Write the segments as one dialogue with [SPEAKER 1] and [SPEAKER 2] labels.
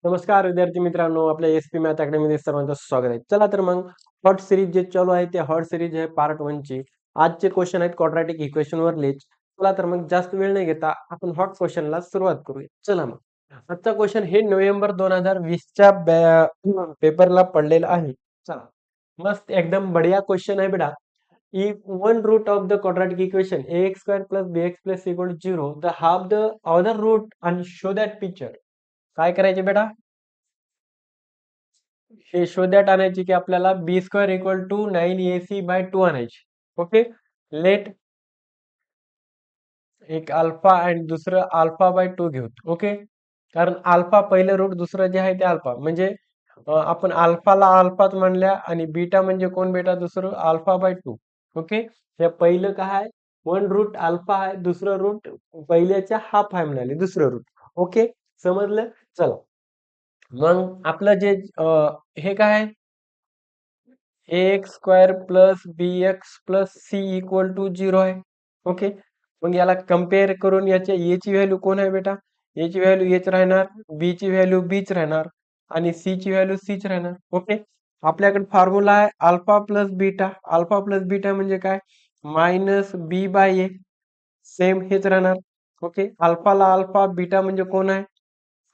[SPEAKER 1] नमस्कार विद्यार्थी मित्रांनो, आपल्या एस-पी मॅथ अकॅडमीमध्ये सर्वांचं स्वागत आहे. चला तर मग हॉट सिरीज जे चालू आहे ते हॉट सिरीज आहे पार्ट 1 ची. आजचे क्वेश्चन आहेत क्वाड्रॅटिक इक्वेशन वरलेच. चला तर मग जास्त वेळ न घेता आपण हॉट क्वेश्चनला सुरुवात करूया. चला मग. आजचा क्वेश्चन हे नोव्हेंबर 2020 च्या पेपरला पडलेला आहे. चला. मस्त एकदम बढिया क्वेश्चन आहे बेटा. If one root of the quadratic equation ax square plus bx plus equal to 0, the half the other root and show that picture. काय करायचे बेटा? हे शोध्यात आणायची की आपल्याला बी स्क्वेअर इक्वल टू 9ac/2 आणायची. ओके. लेट एक अल्फा आणि दुसरं अल्फा/2 घेऊ. ओके. कारण अल्फा पहिलं रूट दुसरं जे आहे ते अल्फा म्हणजे आपण अल्फाला अल्फाच म्हणल्या आणि बीटा म्हणजे कोण बेटा दुसरं अल्फा/2. ओके. हे पहिलं काय आहे वन रूट अल्फा आहे दुसरं रूट पहिल्याच्या हाफ आहे म्हणाले दुसरं रूट. ओके समजलं. चला मग आपलं जे हे काय आहे ax² plus bx plus c equal to 0 आहे. ओके. मग याला कम्पेअर करून याची व्हॅल्यू कोण आहे बेटा? याची व्हॅल्यू एच राहणार, बी ची व्हॅल्यू बीच राहणार आणि सी ची व्हॅल्यू सीच राहणार. ओके. आपल्याकडे फॉर्म्युला आहे alpha plus beta. Alpha plus beta म्हणजे काय? Minus B by A. Same हेच राहणार. ओके. अल्फाला अल्फा बीटा म्हणजे कोण आहे?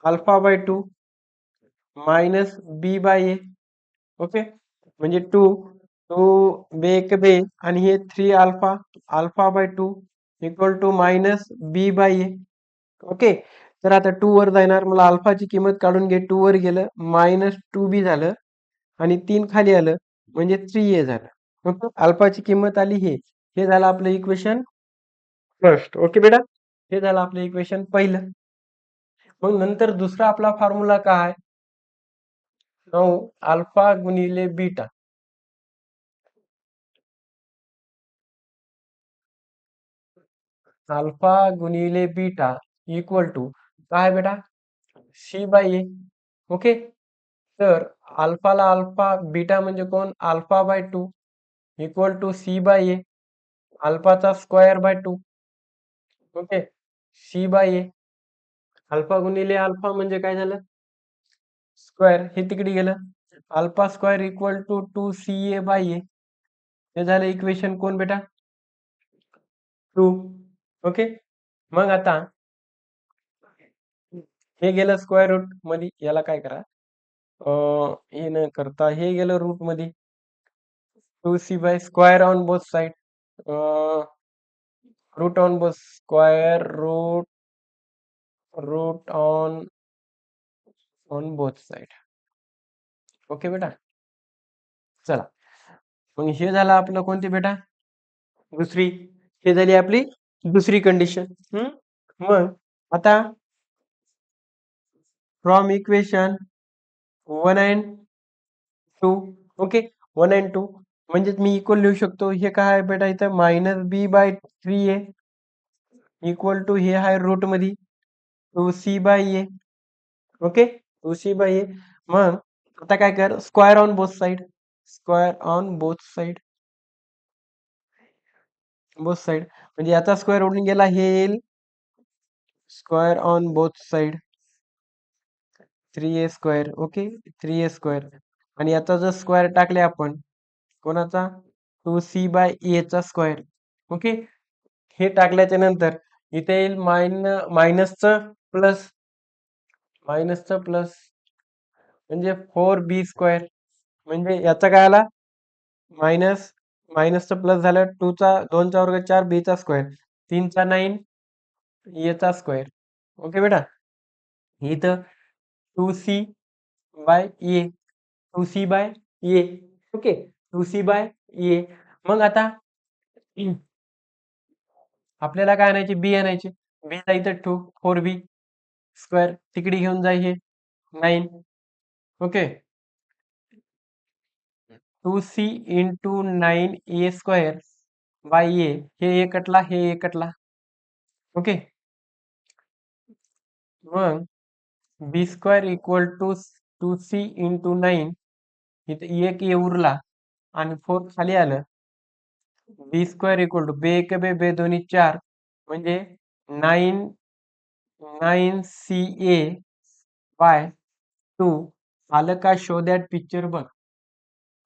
[SPEAKER 1] अल्फा/2 minus B by A. Okay. म्हणजे 2 बे एक बे आणि हे 3 अल्फा/2 equal to minus B by A. Okay. तर आता 2 वर जाणार मला अल्फाची किंमत काढून घे. 2 वर गेलं मायनस 2b झालं आणि 3 खाली आलं म्हणजे 3a झालं. ओके. अल्फाची किंमत आली हे झालं आपलं इक्वेशन फर्स्ट. ओके बेटा. हे झालं आपलं इक्वेशन पहिलं. मग नंतर दुसरा आपला फॉर्म्युला काय? 9 अल्फा गुणिले बीटा. अल्फा गुणिले बीटा इक्वल टू काय बेटा? C by A. ओके. तर अल्फाला अल्फा बीटा म्हणजे कोण? अल्फा/2 equal to C by A. अल्फाचा स्क्वेअर बाय 2. ओके. C by A. अल्फा गुणिले अल्फा म्हणजे काय झालं? स्क्वेअर. हे तिकडे गेलं. Alpha square equal to 2ca by A. हे झालं इक्वेशन कोण बेटा? 2. ओके. मग आता हे गेलं स्क्वेअर रूट मध्ये. याला काय करा हे न करता हे गेलं रूट मध्ये. 2c by square on both side. Root on both square root on both side. Okay बेटा. चला मग हे झालं आपलं कोणती बेटा? दुसरी. हे झाली आपली दुसरी कंडिशन. मग आता from equation 1 and 2. Okay. 1 and 2 म्हणजेच मी इक्वल लिहू शकतो. हे काय आहे बेटा इथं minus B by 3a equal to हे आहे रूट मध्ये 2c by A. Okay. 2c by a. मग आता काय कर square on both side. Square on both side. Both side म्हणजे याचा स्क्वेअर उडून गेला हे येईल square on both side 3a square. Okay. 3a square आणि याचा जर स्क्वेअर टाकले आपण कोणाचा 2c बाय ए चा स्क्वेअर. ओके. हे टाकल्याच्या नंतर इथे येईल मायनसचं प्लस म्हणजे 4b स्क्वेअर म्हणजे याचा काय आला मायनस मायनसचं प्लस झालं 2 चा वर्ग 4 बी चा स्क्वेअर 3 चा 9 ए चा स्क्वेअर. ओके बेटा. इथं 2c by A 2c by A. Okay. 2c by a. मग आता आपल्याला काय आणायचे बी आणायचे. बी ला इथं 4b स्क्वेअर तिकडे घेऊन जाई हे 9. Okay. 2c into 9a square by A. हे एकटला हे एकटला. ओके. मग B square equal to 2c into 9 इथे एक ए उरला आणि 4 खाली आलं. बी स्क्वेअर इक्वल टू बे एक बे दोन्ही 4 म्हणजे 9 सी ए बाय टू आलं का शो दॅट पिक्चर बघ.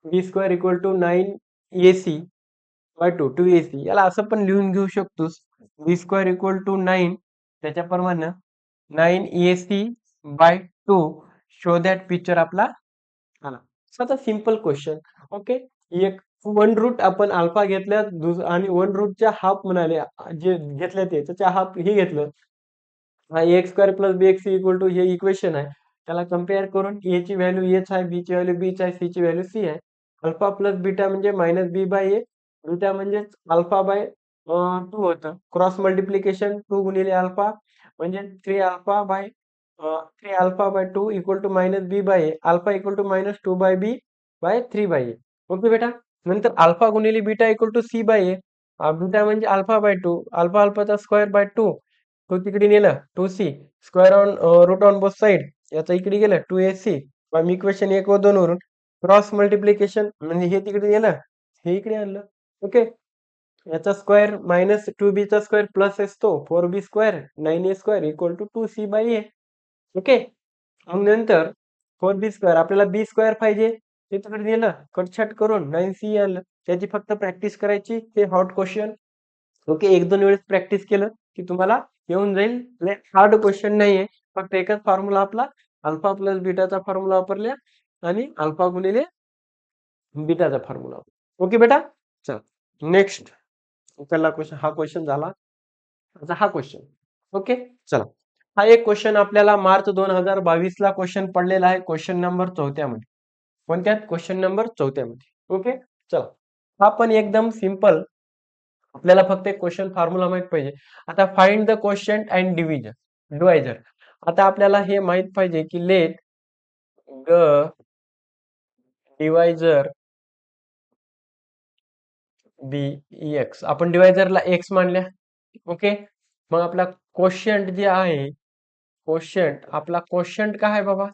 [SPEAKER 1] बी square equal to 9ac/2 2ac याला असं पण लिहून घेऊ शकतोस. बी स्क्वेअर इक्वल टू 9 त्याच्याप्रमाणे 9ac/2 शो दॅट पिक्चर आपला आला. आता सिंपल क्वेश्चन. ओके. एक वन रूट आपण अल्फा घेतल्या आणि वन रूटच्या हाफ म्हणाले जे घेतल्या ते त्याच्या हाफ हे घेतलं. हा x square plus b x equal to हे इक्वेशन आहे. त्याला कम्पेअर करून ए ची व्हॅल्यू एच आहे, बी ची व्हॅल्यू बीच आहे, सी ची व्हॅल्यू सी आहे. अल्फा प्लस बीटा म्हणजे minus B by a, beta म्हणजे अल्फा बाय 2 होतं. क्रॉस मल्टिप्लिकेशन 2 गुणिले अल्फा म्हणजे 3 alpha by 2 equal to minus B by A. Alpha equal to minus 2 by b by 3 by A. Okay बेटा. नंतर alpha गुणिले beta equal to C by a. Beta म्हणजे alpha by 2, alpha अल्फाचा square by 2, तो तिकडे नेला 2c square on root on both side, याचा इकडे गेलं 2ac. मग इक्वेशन 1 व 2 वरून क्रॉस मल्टिप्लिकेशन म्हणजे हे तिकडे गेलं, हे इकडे आणलं. ओके. याचा स्क्वेअर मायनस 2b चा स्क्वेअर प्लस असतो 4b square 9a square equal to 2c by A. Okay. मग नंतर 4b स्क्वेअर आपल्याला बी स्क्वेअर पाहिजे, ते तिकडे नेलं कटछट करून 9c आणलं. त्याची फक्त प्रॅक्टिस करायची. हे हॉट क्वेश्चन. ओके. 1-2 वेळेस प्रॅक्टिस केलं की तुम्हाला येऊन जाईल. हार्ड क्वेश्चन नाहीये. फक्त एकच फॉर्म्युला आपला अल्फा प्लस बीटाचा फॉर्म्युला वापरल्या आणि अल्फा गुणिले बीटाचा फॉर्म्युला. ओके बेटा. चल नेक्स्ट. पहिला क्वेश्चन हा क्वेश्चन झाला. आता हा क्वेश्चन. ओके. चला. हा एक क्वेश्चन आपल्याला मार्च 2022 ला क्वेश्चन पडलेला आहे. क्वेश्चन नंबर 4 मध्ये. कोणत्यात? क्वेश्चन नंबर 4 मध्ये. ओके. चला. हा पण एकदम सिंपल. आपल्याला फक्त एक क्वेश्चन फॉर्म्युला माहित पाहिजे. आता find the quotient and divisor. आता आपल्याला हे माहित पाहिजे की let the divisor be x. आपण डिव्हायझरला एक्स मानल्या. ओके. मग आपला क्वोशंट जे आहे, आपला क्वोशंट काय आहे बाबा?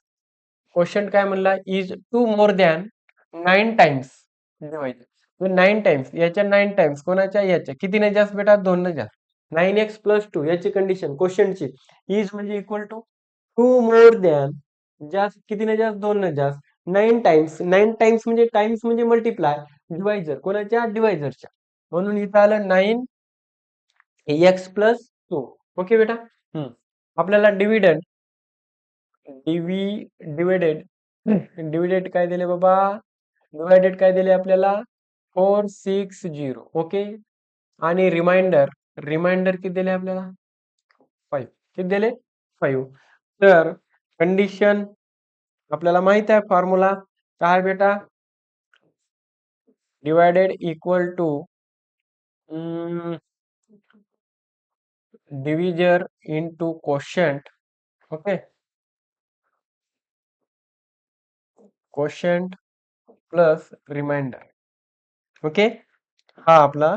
[SPEAKER 1] क्वोशंट काय म्हणला? Is 2 more than 9 times divisor. 9 times याच्या 9 टाइम्स कोणाच्या? याच्या. किती न जास्त बेटा? 2 न जास्त. 9x प्लस 2 याची कंडिशन क्वोशंटची. इज म्हणजे इक्वल टू 2 मोर दॅन जास्त किती न जास्त? 2 न जास्त 9 टाइम्स. 9 टाइम्स म्हणजे टाइम्स म्हणजे मल्टिप्लाय डिव्हायझर कोणाच्या? डिव्हायझरच्या. म्हणून इथं आलं 9x प्लस 2. ओके बेटा. आपल्याला डिव्हिडेड काय दिले बाबा? डिवायडेड काय दिले आपल्याला? 460. ओके. आणि रिमाइंडर किती दिले आपल्याला? 5. किती दिले? 5. तर कंडिशन आपल्याला माहित आहे फॉर्म्युला काय बेटा? डिवायडेड equal to divisor into quotient. Okay. Quotient plus remainder. Okay. हा आपला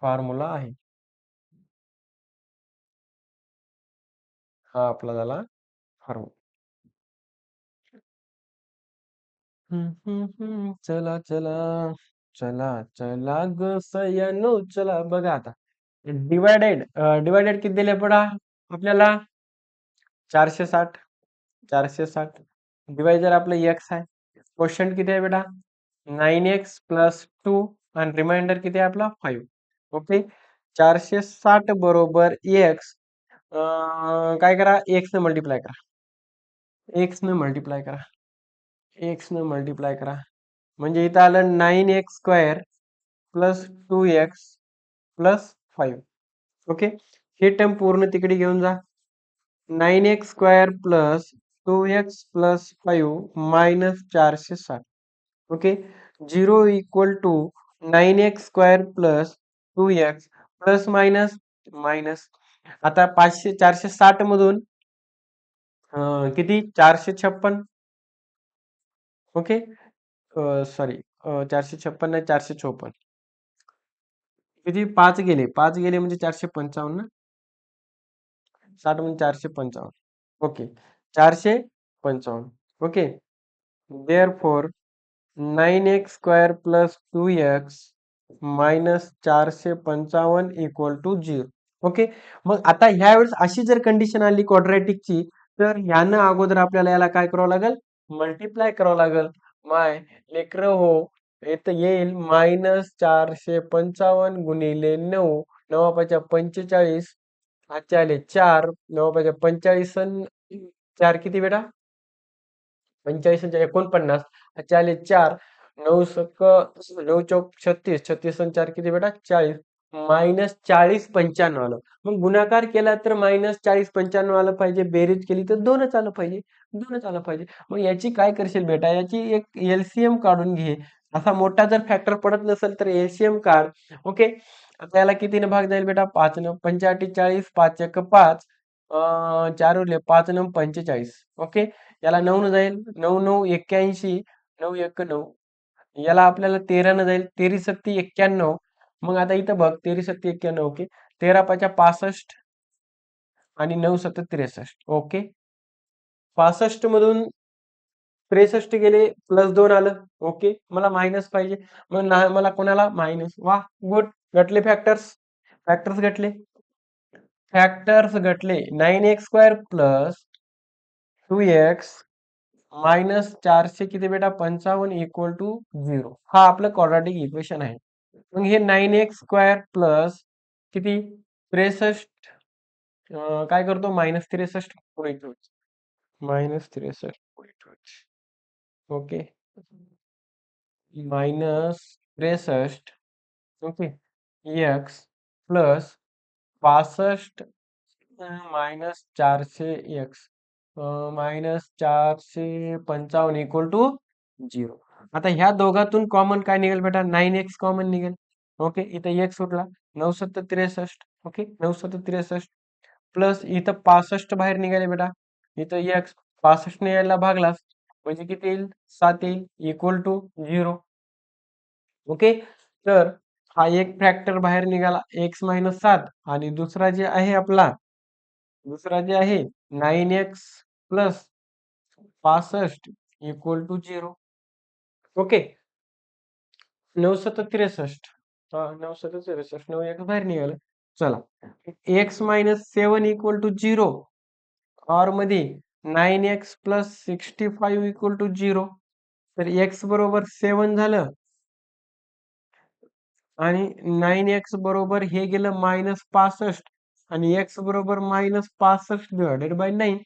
[SPEAKER 1] फॉर्म्युला आहे. हा आपला झाला फॉर्म्युला. चला चला चला चला ग सयानो चला. बघा आता डिवायडेड किती दिले पडा आपल्याला? 460. डिवायझर आपलं एक्स आहे. क्वोशंट किती आहे बेटा? 9x प्लस 2 आणि रिमाइंडर किती आहे आपला? 5. ओके. 460 बरोबर एक्स. काय करा? एक्स ने मल्टिप्लाय करा. म्हणजे इथं आलं 9x square plus 2x plus 5. Okay. हे टर्म पूर्ण तिकडे घेऊन जा. 9x square plus 2x plus 5 minus 460. Okay. 0 equal to 9x square plus 2x plus minus minus. आता 460 मधून किती? 456. ओके. सॉरी 456 नाही 454. किती? 5 गेले. 5 गेले म्हणजे 455 ना. 60 म्हणजे 455. Okay. 455. Okay. Therefore 9x square plus 2x minus 455 equal to 0. Okay. मग आता ह्या वेळेस अशी जर कंडिशन आली क्वाड्रॅटिकची तर यानं अगोदर आपल्याला याला काय करावं लागेल? मल्टिप्लाय करावं लागेल. माय लेकरं हो, इथं येईल -455 गुणिले 9, 9 45, हातचे आले 4, 9 45 4 किती बेटा? 45 आणि 49, हातचे आले 4, 9 सक 9 चौक 36, 36 आणि 4 किती बेटा? 40, -40 95 आलं. मग गुणाकार केला तर -40 95 आलं पाहिजे, बेरीज केली तर 2च आलं पाहिजे, 2च आलं पाहिजे. मग याची काय करशील बेटा? याची एक एलसीएम काढून घे. असा मोठा जर फॅक्टर पडत नसेल तर एलसीएम काढ. ओके. आता याला कितीने भाग जाईल बेटा? 5 न 45 40, 5 एक 5, 4 उरले, 5 न 45. ओके. याला 9 न जाईल, 9 9 81, 9 1 9. याला आपल्याला 13 न जाईल, 13 सत्ती 91. मग आता इथं बघ, 13 सत्ती 91. ओके. 13 पाच्या 65 आणि 9 सत्त 63. ओके. 65 मधून 63 गेले, +2 आलं. ओके. मला मायनस पाहिजे. मग मला कोणाला? मायनस. वाह! गुड. गटले फॅक्टर्स. फॅक्टर्स गटले. फॅक्टर्स गटले. 9x² प्लस 2x मायनस 400 किती बेटा? 55 इक्वल टू 0. हा आपलं क्वाड्रॅटिक इक्वेशन आहे. मग हे 9x² प्लस किती? 63 काय करतो? -63 पुढे ठेवायचं. -63 पुढे ठेवायचं. Okay. -63 okay. X plus 65 -400 x -455 equal to 0. आता ह्या दोघातून कॉमन काय निघेल बेटा? 9x कॉमन निघेल. ओके. इथं x उरला, 9 7 63. ओके. 9 7 63 प्लस इथं 65 बाहेर निघाले बेटा. इथं x 65 ने यायला भागलास म्हणजे किती येईल? 7 येईल इक्वल टू 0. ओके. तर हा एक फॅक्टर बाहेर निघाला x - 7 आणि दुसरा जे आहे 9x plus 65 equal to 0. Okay. 9 7 63. हा 9 7 63, 9 एक बाहेर निघालं. चला. x - 7 इक्वल टू 0 ऑर मध्ये 9x प्लस 65 इक्वल टू 0. तर x बरोबर 7 झालं आणि 9x बरोबर हे गेलं -65 आणि x बरोबर -65 डिवायडेड बाय 9.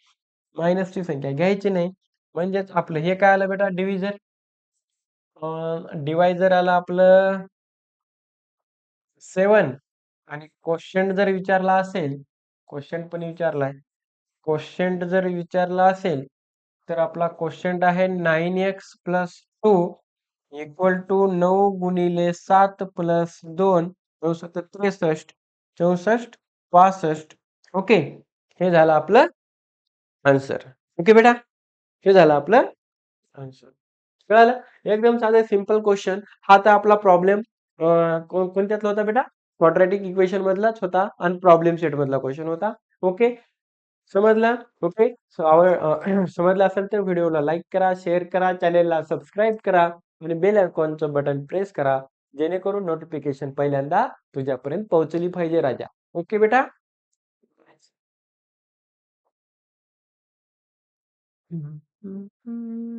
[SPEAKER 1] मायनसची संख्या घ्यायची नाही. म्हणजेच आपलं हे काय आलं बेटा? डिव्हिजन. डिवायझर आलं आपलं 7 आणि क्वोशंट जर विचारला असेल, क्वोशंट पण विचारलाय. क्वोशंट जर विचारला असेल तर आपला क्वोशंट आहे 9x प्लस 2 इक्वल टू 9 गुणिले 7 प्लस 2, 9 7 63, 64 65. ओके. हे झालं आपलं आन्सर. ओके बेटा. हे झालं आपलं आन्सर. कळालं? एकदम साधं सिंपल क्वेश्चन. हा तर आपला प्रॉब्लेम कोणत्यातला होता बेटा? क्वाड्रॅटिक इक्वेशन मधलाच होता आणि प्रॉब्लेम सेट मधला क्वेश्चन होता. ओके. समजलं? ओके. समजलं असेल तर व्हिडिओला लाईक करा, शेअर करा, चॅनेलला सबस्क्राईब करा आणि बेल आयकॉनचं बटन प्रेस करा. जेणेकरून नोटिफिकेशन पहिल्यांदा तुझ्यापर्यंत पोहोचली पाहिजे राजा. ओके बेटा? हम्म.